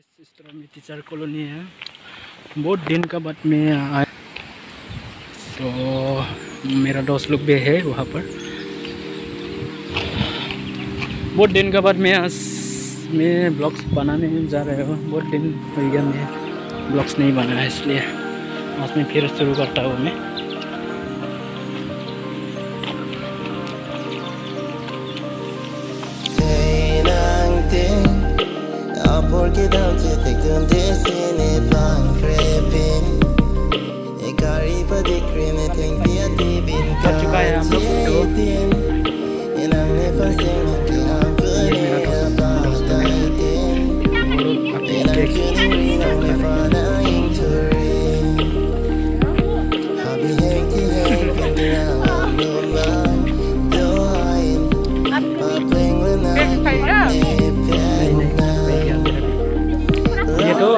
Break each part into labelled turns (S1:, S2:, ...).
S1: इस तरह में टीचर कॉलोनी है। बहुत दिन का बाद में आया, तो मेरा दोस्त लोग भी है वहाँ पर। बहुत दिन का बाद मैं आज मैं ब्लॉग्स बनाने जा रहा हूँ। बहुत दिन हो गया मैं ब्लॉग्स नहीं बनाया, इसलिए आज मैं फिर शुरू करता हूँ मैं।
S2: Porque don't you take them this in a plan creeping a carry for the cream a thing be a deep in carrying and I never say nothing about dying and I couldn't read on the phone into ring I'll be hanky now no man do I playing when I
S1: ये तो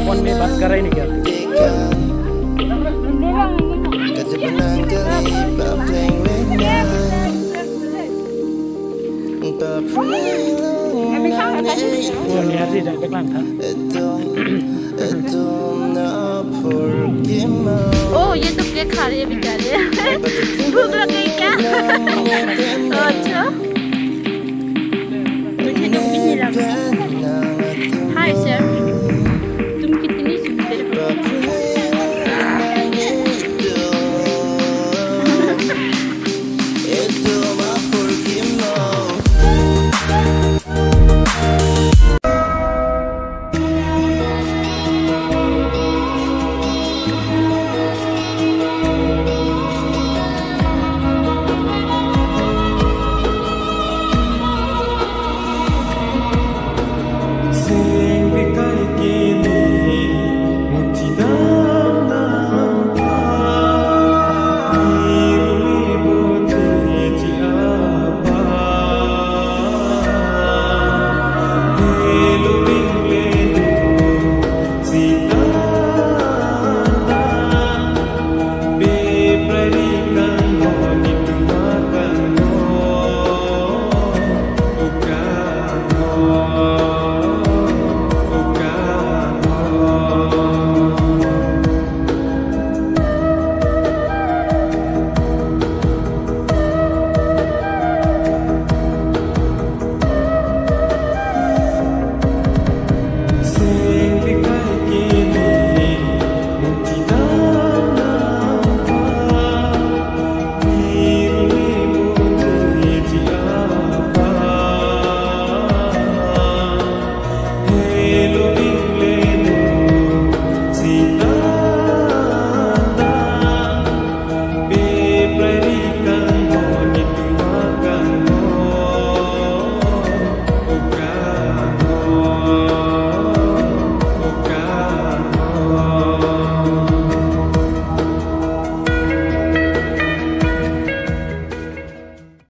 S1: फोन में बात कर रही नहीं क्या? वो निहारी जाके plan था।
S3: ओ ये तो क्या खा रहे हैं बेचारे? भूख लग गई क्या? अच्छा मुझे तो भी नहीं लगा।